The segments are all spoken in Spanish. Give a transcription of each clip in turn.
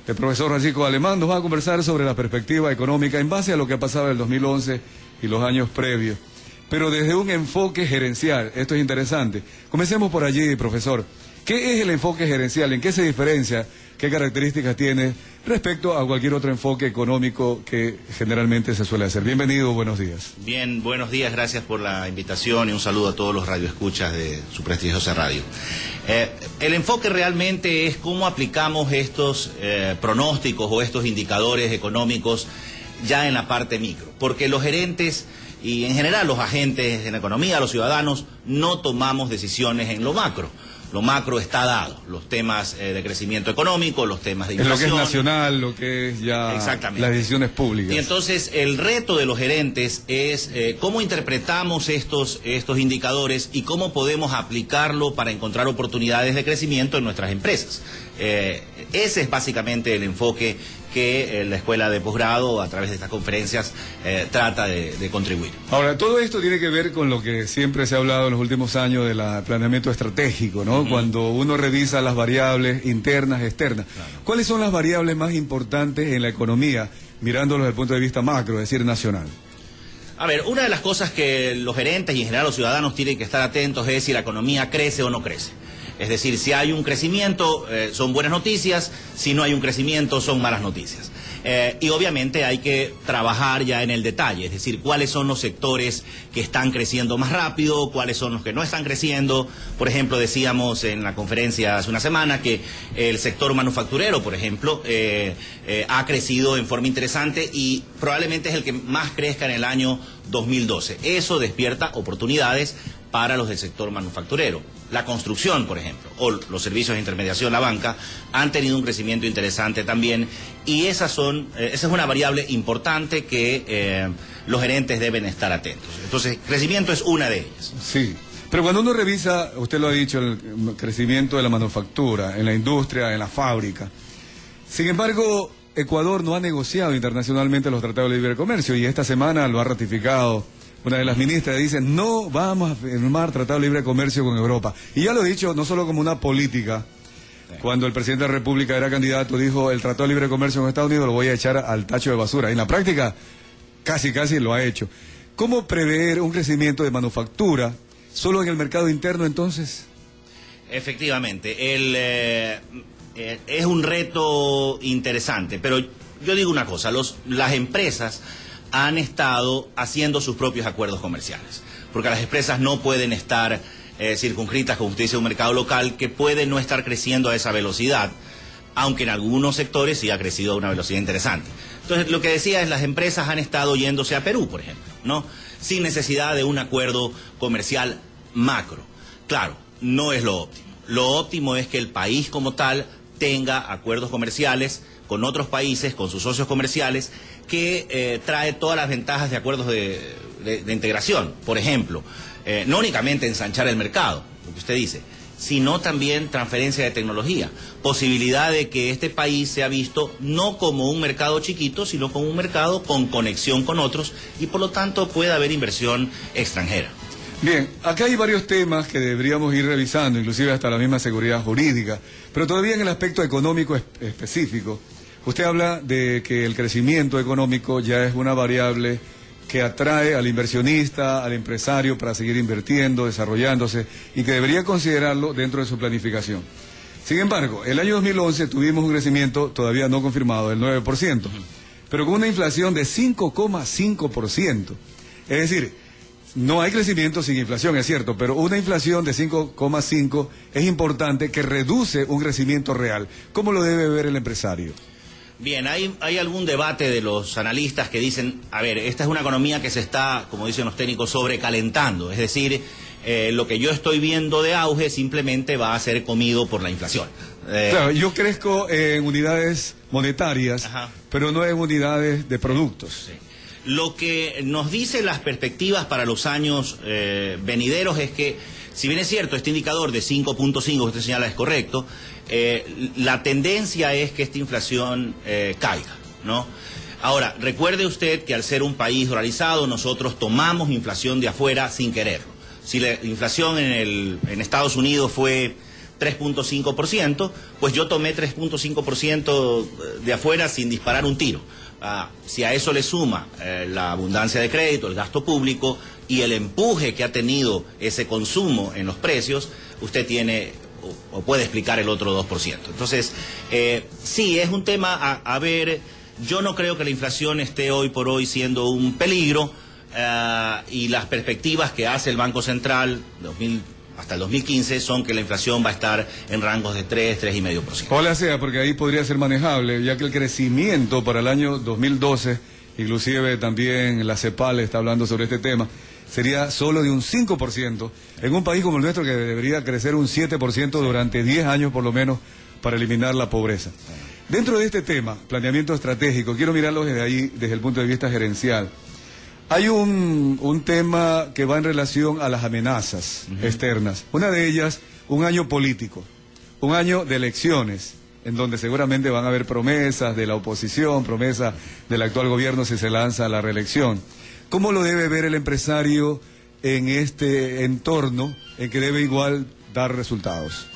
El profesor Francisco Alemán nos va a conversar sobre la perspectiva económica en base a lo que ha pasado en el 2011 y los años previos, pero desde un enfoque gerencial. Esto es interesante. Comencemos por allí, profesor. ¿Qué es el enfoque gerencial? ¿En qué se diferencia? ¿Qué características tiene respecto a cualquier otro enfoque económico que generalmente se suele hacer? Bienvenido, buenos días. Bien, buenos días, gracias por la invitación y un saludo a todos los radioescuchas de su prestigiosa radio. El enfoque realmente es cómo aplicamos estos pronósticos o estos indicadores económicos ya en la parte micro, porque los gerentes y en general los agentes en la economía, los ciudadanos, no tomamos decisiones en lo macro. Lo macro está dado, los temas de crecimiento económico, los temas de inflación. En lo que es nacional, lo que es ya las decisiones públicas. Y entonces el reto de los gerentes es cómo interpretamos estos indicadores y cómo podemos aplicarlo para encontrar oportunidades de crecimiento en nuestras empresas. Ese es básicamente el enfoque que la escuela de posgrado, a través de estas conferencias, trata de contribuir. Ahora, todo esto tiene que ver con lo que siempre se ha hablado en los últimos años del planeamiento estratégico, ¿no? Cuando uno revisa las variables internas, externas. Claro. ¿Cuáles son las variables más importantes en la economía, mirándolo desde el punto de vista macro, es decir, nacional? A ver, una de las cosas que los gerentes y en general los ciudadanos tienen que estar atentos es si la economía crece o no crece. Es decir, si hay un crecimiento, son buenas noticias; si no hay un crecimiento, son malas noticias. Y obviamente hay que trabajar ya en el detalle, es decir, cuáles son los sectores que están creciendo más rápido, cuáles son los que no están creciendo. Por ejemplo, decíamos en la conferencia hace una semana que el sector manufacturero, por ejemplo, ha crecido en forma interesante y probablemente es el que más crezca en el año 2012. Eso despierta oportunidades para los del sector manufacturero. La construcción, por ejemplo, o los servicios de intermediación, la banca, han tenido un crecimiento interesante también, y esa es una variable importante que los gerentes deben estar atentos. Entonces, crecimiento es una de ellas. Sí, pero cuando uno revisa, usted lo ha dicho, el crecimiento de la manufactura, en la industria, en la fábrica, sin embargo, Ecuador no ha negociado internacionalmente los tratados de libre comercio, y esta semana lo ha ratificado. Una de las ministras dice, no vamos a firmar tratado de libre comercio con Europa. Y ya lo he dicho, no solo como una política. Cuando el presidente de la República era candidato, dijo, el tratado de libre comercio con Estados Unidos lo voy a echar al tacho de basura. En la práctica, casi lo ha hecho. ¿Cómo prever un crecimiento de manufactura solo en el mercado interno, entonces? Efectivamente, es un reto interesante, pero yo digo una cosa, las empresas han estado haciendo sus propios acuerdos comerciales, porque las empresas no pueden estar circunscritas, como usted dice, a un mercado local que puede no estar creciendo a esa velocidad, aunque en algunos sectores sí ha crecido a una velocidad interesante. Entonces, lo que decía es, las empresas han estado yéndose a Perú, por ejemplo, ¿no? Sin necesidad de un acuerdo comercial macro. Claro, no es lo óptimo. Lo óptimo es que el país como tal tenga acuerdos comerciales con otros países, con sus socios comerciales, que trae todas las ventajas de acuerdos de integración. Por ejemplo, no únicamente ensanchar el mercado, lo que usted dice, sino también transferencia de tecnología, posibilidad de que este país sea visto no como un mercado chiquito, sino como un mercado con conexión con otros, y por lo tanto pueda haber inversión extranjera. Bien, acá hay varios temas que deberíamos ir revisando, inclusive hasta la misma seguridad jurídica, pero todavía en el aspecto económico específico. Usted habla de que el crecimiento económico ya es una variable que atrae al inversionista, al empresario para seguir invirtiendo, desarrollándose, y que debería considerarlo dentro de su planificación. Sin embargo, el año 2011 tuvimos un crecimiento todavía no confirmado del 9%, pero con una inflación de 5,5%. Es decir, no hay crecimiento sin inflación, es cierto, pero una inflación de 5,5 es importante, que reduce un crecimiento real. ¿Cómo lo debe ver el empresario? Bien, hay algún debate de los analistas que dicen, a ver, esta es una economía que se está, como dicen los técnicos, sobrecalentando. Es decir, lo que yo estoy viendo de auge simplemente va a ser comido por la inflación. Claro, yo crezco en unidades monetarias, pero no en unidades de productos. Sí. Lo que nos dicen las perspectivas para los años venideros es que, si bien es cierto, este indicador de 5.5 que usted señala es correcto, la tendencia es que esta inflación caiga, ¿no? Ahora, recuerde usted que al ser un país dolarizado, nosotros tomamos inflación de afuera sin quererlo. Si la inflación en Estados Unidos fue 3.5%, pues yo tomé 3.5% de afuera sin disparar un tiro. Si a eso le suma la abundancia de crédito, el gasto público y el empuje que ha tenido ese consumo en los precios, usted tiene o puede explicar el otro 2%. Entonces, sí, es un tema a ver. Yo no creo que la inflación esté hoy por hoy siendo un peligro, y las perspectivas que hace el Banco Central hasta el 2015 son que la inflación va a estar en rangos de 3,5%. Ojalá sea, porque ahí podría ser manejable, ya que el crecimiento para el año 2012, inclusive también la CEPAL está hablando sobre este tema, sería solo de un 5%, en un país como el nuestro que debería crecer un 7% durante 10 años por lo menos para eliminar la pobreza. Dentro de este tema, planeamiento estratégico, quiero mirarlo desde ahí, desde el punto de vista gerencial. Hay un tema que va en relación a las amenazas externas. Una de ellas, un año político, un año de elecciones, en donde seguramente van a haber promesas de la oposición, promesas del actual gobierno si se lanza a la reelección. ¿Cómo lo debe ver el empresario en este entorno en que debe igual dar resultados?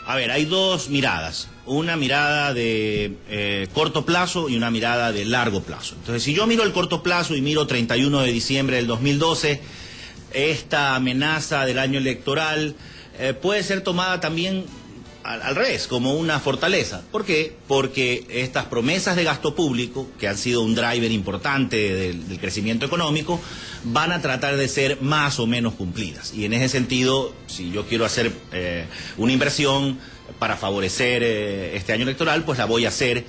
A ver, hay dos miradas. Una mirada de corto plazo y una mirada de largo plazo. Entonces, si yo miro el corto plazo y miro 31 de diciembre del 2012, esta amenaza del año electoral puede ser tomada también al revés, como una fortaleza. ¿Por qué? Porque estas promesas de gasto público, que han sido un driver importante del crecimiento económico, van a tratar de ser más o menos cumplidas. Y en ese sentido, si yo quiero hacer una inversión para favorecer este año electoral, pues la voy a hacer.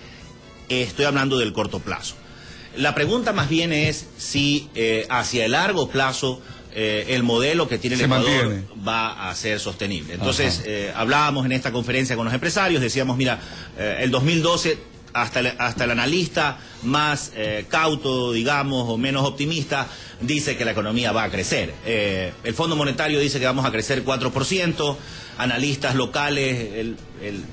Estoy hablando del corto plazo. La pregunta más bien es si hacia el largo plazo el modelo que tiene el Ecuador va a ser sostenible. Entonces, hablábamos en esta conferencia con los empresarios, decíamos, mira, el 2012, hasta el analista más cauto, digamos, o menos optimista, dice que la economía va a crecer. El Fondo Monetario dice que vamos a crecer 4%, analistas locales, el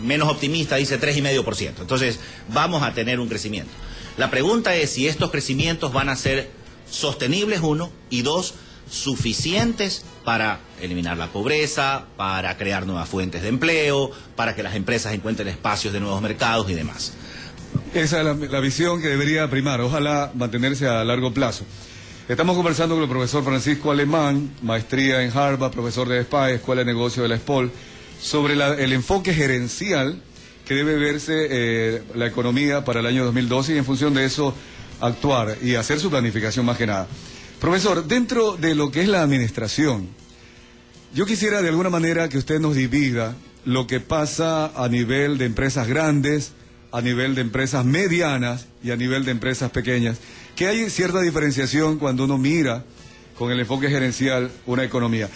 menos optimista dice 3,5%. Entonces, vamos a tener un crecimiento. La pregunta es si estos crecimientos van a ser sostenibles, uno, y dos, suficientes para eliminar la pobreza, para crear nuevas fuentes de empleo, para que las empresas encuentren espacios de nuevos mercados y demás. Esa es la visión que debería primar, ojalá mantenerse a largo plazo. Estamos conversando con el profesor Francisco Alemán, maestría en Harvard, profesor de SPA, Escuela de Negocios de la SPOL, sobre el enfoque gerencial que debe verse la economía para el año 2012 y en función de eso actuar y hacer su planificación más que nada. Profesor, dentro de lo que es la administración, yo quisiera de alguna manera que usted nos divida lo que pasa a nivel de empresas grandes, a nivel de empresas medianas y a nivel de empresas pequeñas, que hay cierta diferenciación cuando uno mira con el enfoque gerencial una economía.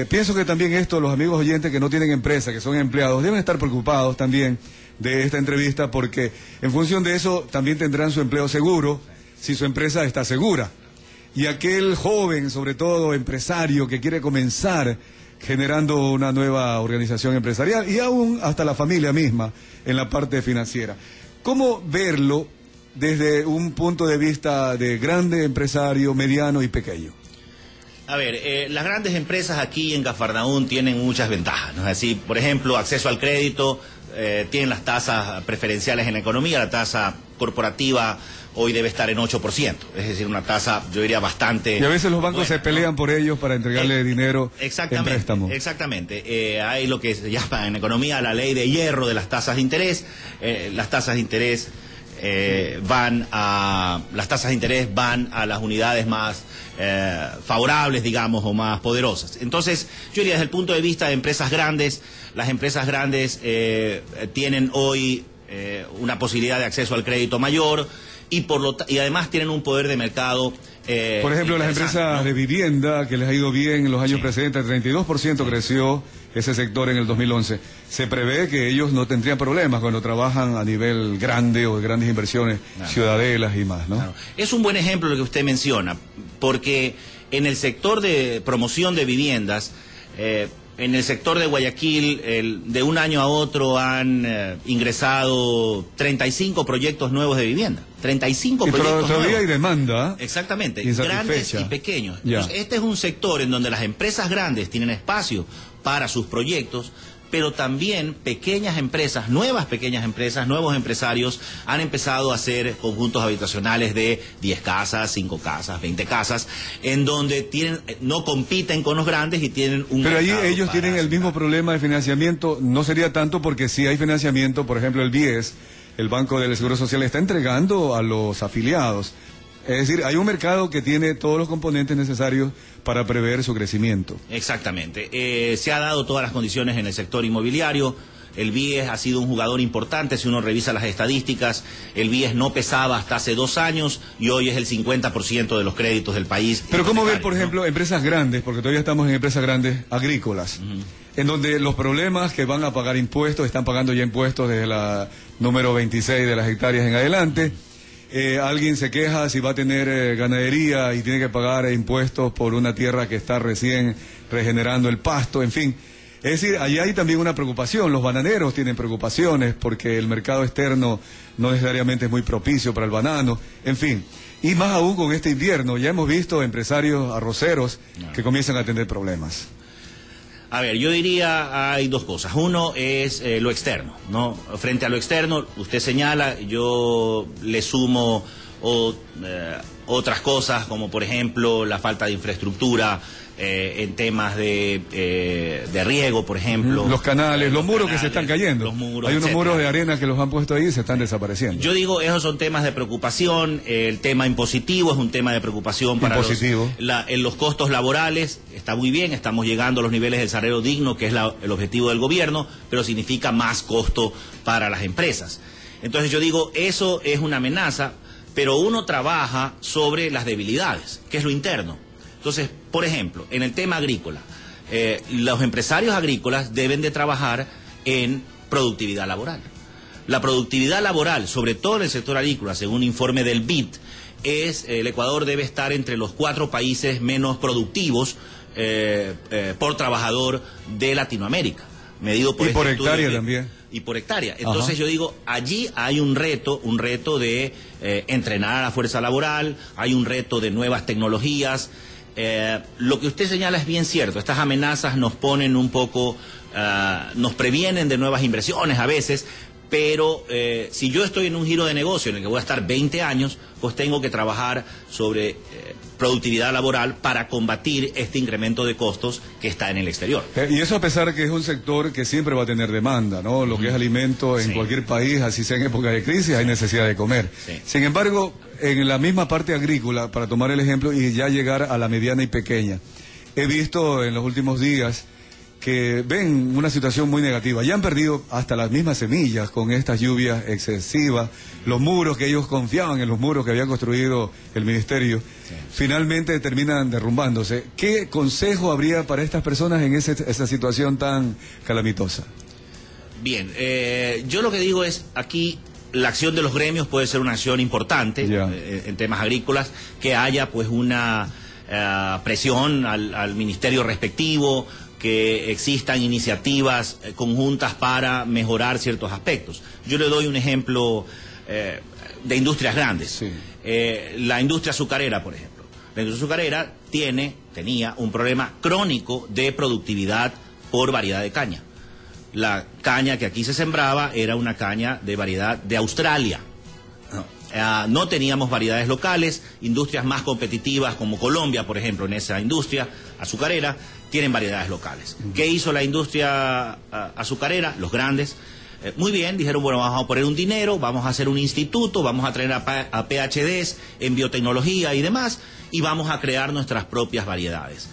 Pienso que también esto, los amigos oyentes que no tienen empresa, que son empleados, deben estar preocupados también de esta entrevista porque en función de eso también tendrán su empleo seguro si su empresa está segura. Y aquel joven, sobre todo empresario, que quiere comenzar generando una nueva organización empresarial y aún hasta la familia misma en la parte financiera. ¿Cómo verlo desde un punto de vista de grande empresario, mediano y pequeño? A ver, las grandes empresas aquí en Cafarnaún tienen muchas ventajas, ¿no? Así, por ejemplo, acceso al crédito, tienen las tasas preferenciales en la economía, la tasa corporativa hoy debe estar en 8%, es decir, una tasa, yo diría, bastante... Y a veces los bancos se pelean por ellos para entregarle dinero en préstamo. Exactamente, hay lo que se llama en economía la ley de hierro de las tasas de interés. Las tasas de interés van a las unidades más favorables, digamos, o más poderosas. Entonces, yo diría desde el punto de vista de empresas grandes, las empresas grandes tienen hoy una posibilidad de acceso al crédito mayor y además tienen un poder de mercado. Por ejemplo, las empresas de vivienda, que les ha ido bien en los años precedentes, 32% creció ese sector en el 2011. Se prevé que ellos no tendrían problemas cuando trabajan a nivel grande o de grandes inversiones, ciudadelas y más, ¿no? Es un buen ejemplo lo que usted menciona, porque en el sector de promoción de viviendas, en el sector de Guayaquil, de un año a otro han ingresado 35 proyectos nuevos de vivienda. 35 proyectos nuevos. Todavía hay demanda. Exactamente, grandes y pequeños. Entonces, este es un sector en donde las empresas grandes tienen espacio para sus proyectos, pero también pequeñas empresas, nuevos empresarios han empezado a hacer conjuntos habitacionales de 10 casas, 5 casas, 20 casas, en donde no compiten con los grandes y tienen un... Pero ahí ellos tienen el mismo problema de financiamiento. No sería tanto porque si hay financiamiento, por ejemplo el BIES, el Banco del Seguro Social, está entregando a los afiliados. Es decir, hay un mercado que tiene todos los componentes necesarios para prever su crecimiento. Exactamente. Se ha dado todas las condiciones en el sector inmobiliario. El BIES ha sido un jugador importante. Si uno revisa las estadísticas, el BIES no pesaba hasta hace 2 años y hoy es el 50% de los créditos del país. Pero ¿cómo ver, por ejemplo, empresas grandes, porque todavía estamos en empresas grandes agrícolas, en donde los problemas que van a pagar impuestos, están pagando ya impuestos desde la número 26 de las hectáreas en adelante? Alguien se queja si va a tener ganadería y tiene que pagar impuestos por una tierra que está recién regenerando el pasto, en fin. Es decir, allí hay también una preocupación. Los bananeros tienen preocupaciones porque el mercado externo no necesariamente es muy propicio para el banano, en fin. Y más aún con este invierno, ya hemos visto empresarios arroceros que comienzan a tener problemas. A ver, yo diría hay 2 cosas. Uno es lo externo, ¿no? Frente a lo externo, usted señala, yo le sumo otras cosas, como por ejemplo la falta de infraestructura en temas de riego, por ejemplo. Los canales, los muros que se están cayendo. Los muros, hay unos muros de arena que los han puesto ahí y se están desapareciendo. Yo digo, esos son temas de preocupación. El tema impositivo es un tema de preocupación para los costos laborales. Está muy bien, estamos llegando a los niveles del salario digno, que es el objetivo del gobierno, pero significa más costo para las empresas. Entonces yo digo, eso es una amenaza, pero uno trabaja sobre las debilidades, que es lo interno. Entonces, por ejemplo, en el tema agrícola, los empresarios agrícolas deben de trabajar en productividad laboral. La productividad laboral, sobre todo en el sector agrícola, según un informe del BID, el Ecuador debe estar entre los 4 países menos productivos por trabajador de Latinoamérica, medido por por hectárea también. Y por hectárea. Entonces yo digo, allí hay un reto de entrenar a la fuerza laboral, hay un reto de nuevas tecnologías. Lo que usted señala es bien cierto. Estas amenazas nos ponen un poco, nos previenen de nuevas inversiones a veces, pero si yo estoy en un giro de negocio en el que voy a estar 20 años, pues tengo que trabajar sobre productividad laboral para combatir este incremento de costos que está en el exterior. Y eso a pesar que es un sector que siempre va a tener demanda, ¿no? Lo que es alimento en cualquier país, así sea en época de crisis, hay necesidad de comer. Sin embargo, en la misma parte agrícola, para tomar el ejemplo y ya llegar a la mediana y pequeña, he visto en los últimos días que ven una situación muy negativa. Ya han perdido hasta las mismas semillas con estas lluvias excesivas, los muros que ellos confiaban en los muros que había construido el ministerio, finalmente terminan derrumbándose. ¿Qué consejo habría para estas personas en esa situación tan calamitosa? Bien, yo lo que digo es, aquí la acción de los gremios puede ser una acción importante en temas agrícolas, que haya pues una presión al ministerio respectivo, que existan iniciativas conjuntas para mejorar ciertos aspectos. Yo le doy un ejemplo de industrias grandes. La industria azucarera, por ejemplo. La industria azucarera tenía un problema crónico de productividad por variedad de caña. La caña que aquí se sembraba era una caña de variedad de Australia. No teníamos variedades locales. Industrias más competitivas como Colombia, por ejemplo, en esa industria azucarera, tienen variedades locales. ¿Qué hizo la industria azucarera? Los grandes, muy bien, dijeron, bueno, vamos a poner un dinero, vamos a hacer un instituto, vamos a traer a PhDs en biotecnología y demás, y vamos a crear nuestras propias variedades.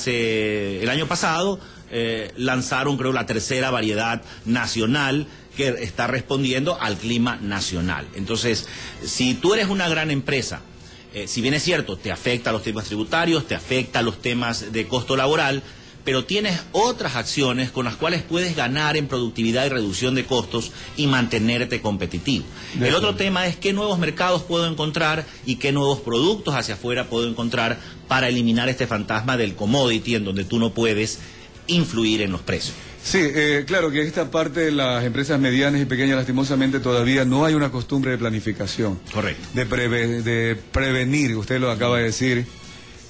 El año pasado lanzaron, creo, la 3ª variedad nacional que está respondiendo al clima nacional. Entonces, si tú eres una gran empresa, si bien es cierto, te afecta a los temas tributarios, te afecta a los temas de costo laboral, pero tienes otras acciones con las cuales puedes ganar en productividad y reducción de costos y mantenerte competitivo. El otro tema es qué nuevos mercados puedo encontrar y qué nuevos productos hacia afuera puedo encontrar para eliminar este fantasma del commodity en donde tú no puedes influir en los precios. Sí, claro que esta parte de las empresas medianas y pequeñas, lastimosamente, todavía no hay una costumbre de planificación. Correcto. De prevenir, usted lo acaba de decir,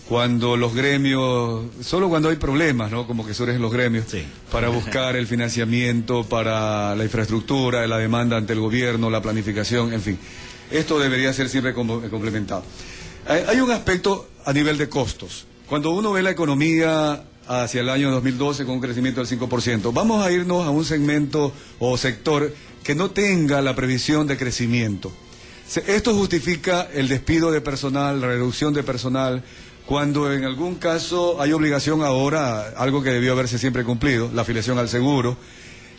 cuando los gremios, solo cuando hay problemas, ¿no? Como que surgen los gremios, sí, para buscar el financiamiento para la infraestructura, la demanda ante el gobierno, la planificación, en fin. Esto debería ser siempre complementado. Hay un aspecto a nivel de costos. Cuando uno ve la economía hacia el año 2012 con un crecimiento del 5%, vamos a irnos a un segmento o sector que no tenga la previsión de crecimiento. Esto justifica el despido de personal, la reducción de personal, cuando en algún caso hay obligación ahora, algo que debió haberse siempre cumplido, la afiliación al seguro,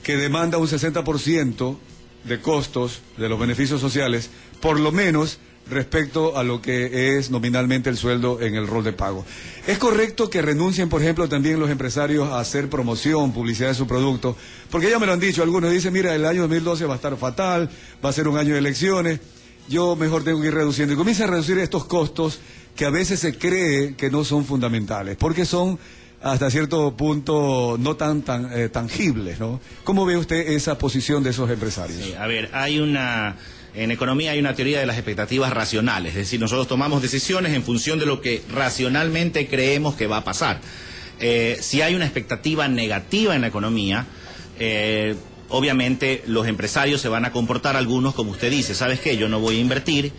que demanda un 60% de costos de los beneficios sociales, por lo menos respecto a lo que es nominalmente el sueldo en el rol de pago. ¿Es correcto que renuncien, por ejemplo, también los empresarios a hacer promoción, publicidad de su producto? Porque ya me lo han dicho, algunos dicen, mira, el año 2012 va a estar fatal, va a ser un año de elecciones, yo mejor tengo que ir reduciendo. Y comienza a reducir estos costos que a veces se cree que no son fundamentales, porque son hasta cierto punto no tan tangibles, ¿no? ¿Cómo ve usted esa posición de esos empresarios? Sí, a ver, en economía hay una teoría de las expectativas racionales, es decir, nosotros tomamos decisiones en función de lo que racionalmente creemos que va a pasar. Si hay una expectativa negativa en la economía, obviamente los empresarios se van a comportar algunos como usted dice, ¿sabes qué? Yo no voy a invertir,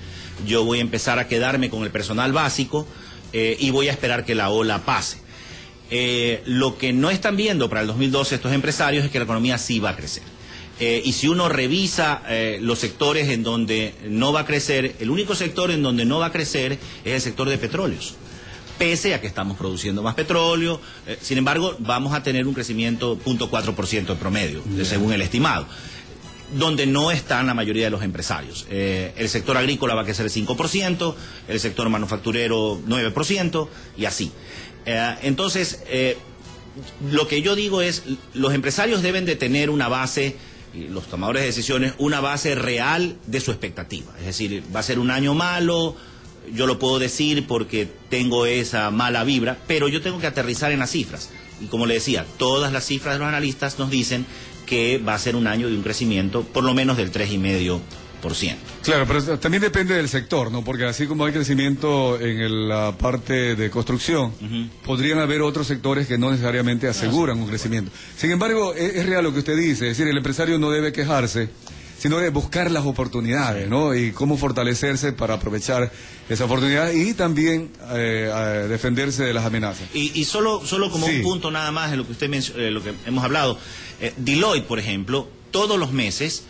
yo voy a empezar a quedarme con el personal básico y voy a esperar que la ola pase. Lo que no están viendo para el 2012 estos empresarios es que la economía sí va a crecer. Y si uno revisa los sectores en donde no va a crecer, el único sector en donde no va a crecer es el sector de petróleos. Pese a que estamos produciendo más petróleo, sin embargo, vamos a tener un crecimiento 0.4% en promedio, según el estimado, donde no están la mayoría de los empresarios. El sector agrícola va a crecer 5%, el sector manufacturero 9%, y así. Entonces, lo que yo digo es, los empresarios deben de tener una base, y los tomadores de decisiones, una base real de su expectativa. Es decir, va a ser un año malo, yo lo puedo decir porque tengo esa mala vibra, pero yo tengo que aterrizar en las cifras. Y como le decía, todas las cifras de los analistas nos dicen que va a ser un año de un crecimiento por lo menos del 3,5%. Claro, pero también depende del sector, ¿no? Porque así como hay crecimiento en la parte de construcción, podrían haber otros sectores que no necesariamente aseguran un crecimiento. Sin embargo, es real lo que usted dice, es decir, el empresario no debe quejarse, sino de buscar las oportunidades, ¿no? Y cómo fortalecerse para aprovechar esa oportunidad y también defenderse de las amenazas. Y solo como un punto nada más de lo que usted lo que hemos hablado, Deloitte, por ejemplo, todos los meses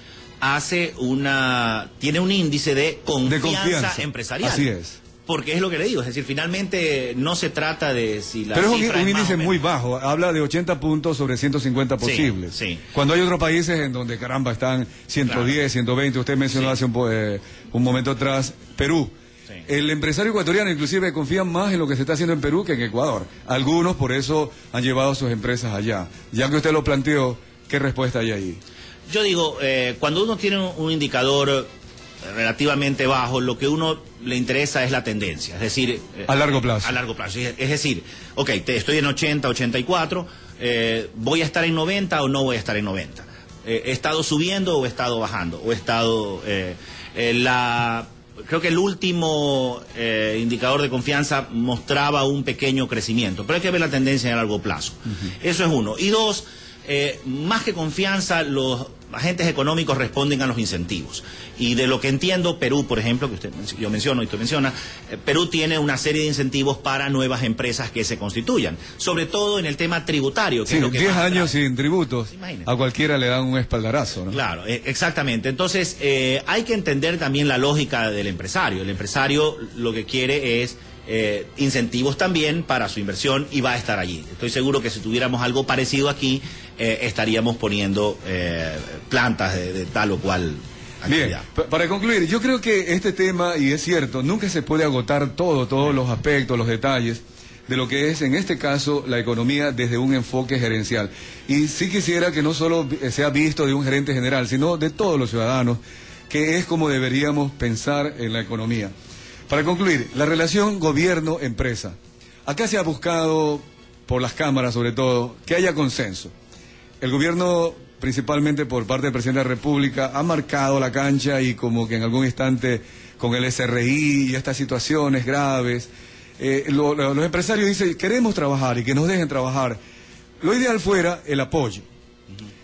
tiene un índice de confianza empresarial. Así es. Porque es lo que le digo, es decir, finalmente no se trata de si la Pero cifra es un es índice más muy bajo, habla de 80 puntos sobre 150 posibles. Sí. Cuando hay otros países en donde, caramba, están 110, claro, 120, usted mencionó hace un momento atrás, Perú. Sí. El empresario ecuatoriano inclusive confía más en lo que se está haciendo en Perú que en Ecuador. Algunos por eso han llevado sus empresas allá. Ya que usted lo planteó, ¿qué respuesta hay ahí? Yo digo, cuando uno tiene un indicador relativamente bajo, lo que uno le interesa es la tendencia, es decir... a largo plazo. A largo plazo, es decir, ok, estoy en 80, 84, ¿voy a estar en 90 o no voy a estar en 90? ¿He estado subiendo o he estado bajando? ¿O he estado... Creo que el último indicador de confianza mostraba un pequeño crecimiento, pero hay que ver la tendencia a largo plazo. Eso es uno. Y dos, más que confianza, los agentes económicos responden a los incentivos. Y de lo que entiendo, Perú, por ejemplo, que yo menciono y usted menciona, Perú tiene una serie de incentivos para nuevas empresas que se constituyan, sobre todo en el tema tributario. Que es lo que 10 años sin tributos, a cualquiera le dan un espaldarazo, ¿no? Claro, exactamente. Entonces, hay que entender también la lógica del empresario. El empresario lo que quiere es incentivos también para su inversión y va a estar allí. Estoy seguro que si tuviéramos algo parecido aquí, estaríamos poniendo plantas de tal o cual actividad. Bien, para concluir, yo creo que este tema, y es cierto, nunca se puede agotar todos los aspectos, los detalles de lo que es en este caso la economía desde un enfoque gerencial. Y sí quisiera que no solo sea visto de un gerente general, sino de todos los ciudadanos, que es como deberíamos pensar en la economía. Para concluir, la relación gobierno-empresa. Acá se ha buscado por las cámaras sobre todo, que haya consenso. El gobierno, principalmente por parte del presidente de la República, ha marcado la cancha y como que en algún instante con el SRI y estas situaciones graves, los empresarios dicen, queremos trabajar y que nos dejen trabajar. Lo ideal fuera el apoyo.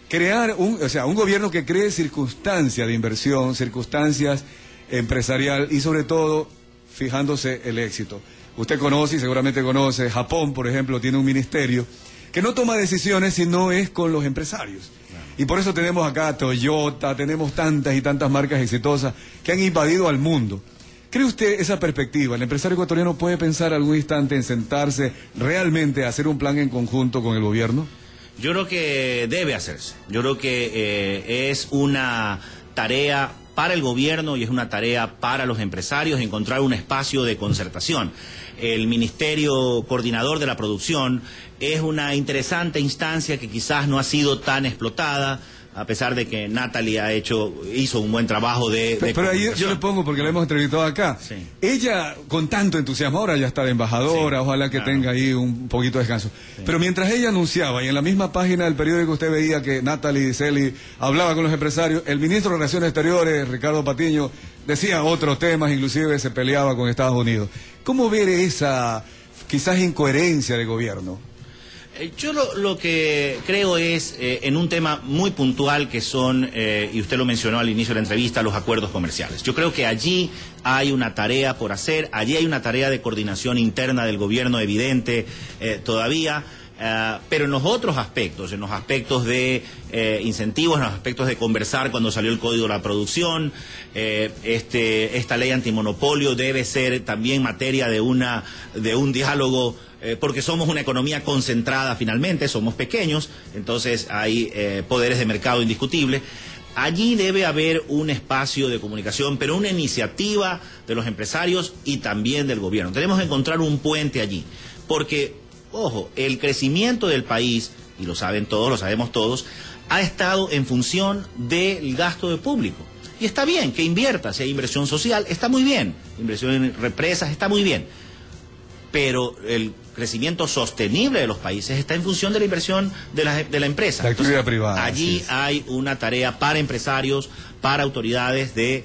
Crear un gobierno que cree circunstancias de inversión, circunstancias empresarial y sobre todo fijándose el éxito. Usted conoce y seguramente conoce, Japón, por ejemplo, tiene un ministerio que no toma decisiones si no es con los empresarios. Y por eso tenemos acá Toyota, tenemos tantas y tantas marcas exitosas que han invadido al mundo. ¿Cree usted esa perspectiva? ¿El empresario ecuatoriano puede pensar algún instante en sentarse realmente a hacer un plan en conjunto con el gobierno? Yo creo que debe hacerse. Yo creo que es una tarea para el gobierno y es una tarea para los empresarios encontrar un espacio de concertación. El Ministerio Coordinador de la Producción es una interesante instancia que quizás no ha sido tan explotada, a pesar de que Natalie hizo un buen trabajo Pero ahí yo le pongo, porque la hemos entrevistado acá. Sí. Ella, con tanto entusiasmo, ahora ya está de embajadora, sí, ojalá que tenga ahí un poquito de descanso. Sí. Pero mientras ella anunciaba, y en la misma página del periódico usted veía que Natalie Diceli hablaba con los empresarios, el ministro de Relaciones Exteriores, Ricardo Patiño, decía otros temas, inclusive se peleaba con Estados Unidos. ¿Cómo ver esa, quizás, incoherencia del gobierno? Yo lo que creo es, en un tema muy puntual que son, y usted lo mencionó al inicio de la entrevista, los acuerdos comerciales. Yo creo que allí hay una tarea por hacer, allí hay una tarea de coordinación interna del gobierno evidente todavía, pero en los otros aspectos, en los aspectos de incentivos, en los aspectos de conversar cuando salió el Código de la Producción, esta ley antimonopolio debe ser también materia de un diálogo, porque somos una economía concentrada finalmente, somos pequeños, entonces hay poderes de mercado indiscutibles. Allí debe haber un espacio de comunicación, pero una iniciativa de los empresarios y también del gobierno. Tenemos que encontrar un puente allí, porque, ojo, el crecimiento del país, y lo saben todos, lo sabemos todos, ha estado en función del gasto de público. Y está bien que invierta, si hay inversión social, está muy bien, inversión en represas, está muy bien, pero el crecimiento sostenible de los países está en función de la inversión de la empresa. La actividad privada. Allí hay una tarea para empresarios, para autoridades de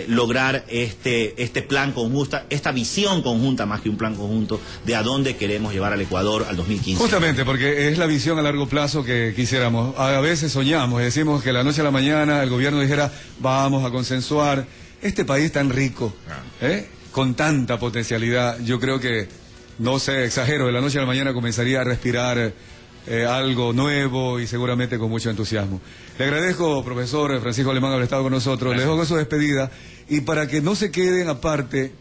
lograr este plan conjunto, esta visión conjunta más que un plan conjunto de a dónde queremos llevar al Ecuador al 2015. Justamente, porque es la visión a largo plazo que quisiéramos. A veces soñamos, decimos que la noche a la mañana el gobierno dijera, vamos a consensuar este país tan rico, con tanta potencialidad. Yo creo que, no sé, exagero, de la noche a la mañana comenzaría a respirar algo nuevo y seguramente con mucho entusiasmo. Le agradezco, profesor Francisco Alemán, haber estado con nosotros. Gracias. Le dejo con su despedida y para que no se queden aparte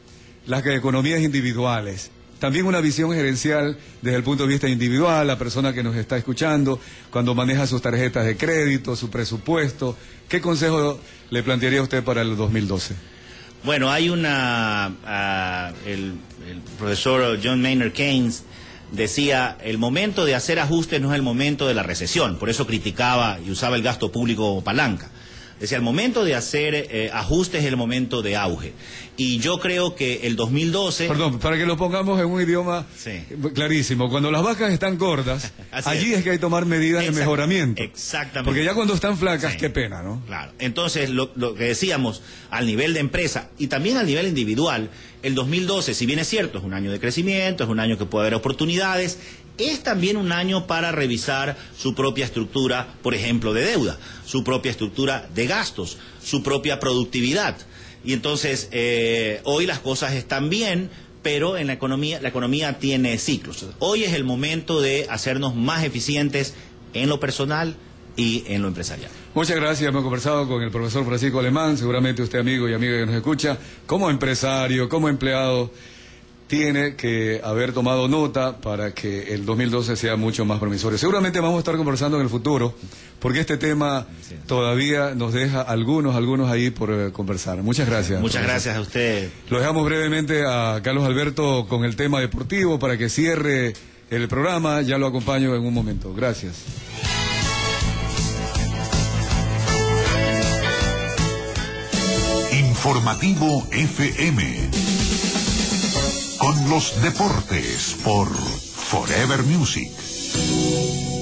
las economías individuales. También una visión gerencial desde el punto de vista individual, la persona que nos está escuchando, cuando maneja sus tarjetas de crédito, su presupuesto. ¿Qué consejo le plantearía usted para el 2012? Bueno, hay el profesor John Maynard Keynes decía, el momento de hacer ajustes no es el momento de la recesión, por eso criticaba y usaba el gasto público como palanca. Decía, el momento de hacer ajustes es el momento de auge. Y yo creo que el 2012... Perdón, para que lo pongamos en un idioma clarísimo, cuando las vacas están gordas, allí es que hay que tomar medidas de mejoramiento. Exactamente. Porque ya cuando están flacas, qué pena, ¿no? Claro. Entonces, lo que decíamos, al nivel de empresa y también al nivel individual, el 2012, si bien es cierto, es un año de crecimiento, es un año que puede haber oportunidades, es también un año para revisar su propia estructura, por ejemplo, de deuda, su propia estructura de gastos, su propia productividad. Y entonces, hoy las cosas están bien, pero en la economía tiene ciclos. Hoy es el momento de hacernos más eficientes en lo personal y en lo empresarial. Muchas gracias, hemos conversado con el profesor Francisco Alemán, seguramente usted, amigo y amiga que nos escucha, como empresario, como empleado, tiene que haber tomado nota para que el 2012 sea mucho más promisorio. Seguramente vamos a estar conversando en el futuro, porque este tema todavía nos deja algunos ahí por conversar. Muchas gracias. Muchas gracias a usted. Lo dejamos brevemente a Carlos Alberto con el tema deportivo para que cierre el programa. Ya lo acompaño en un momento. Gracias. Informativo FM. Con los deportes por Forever Music.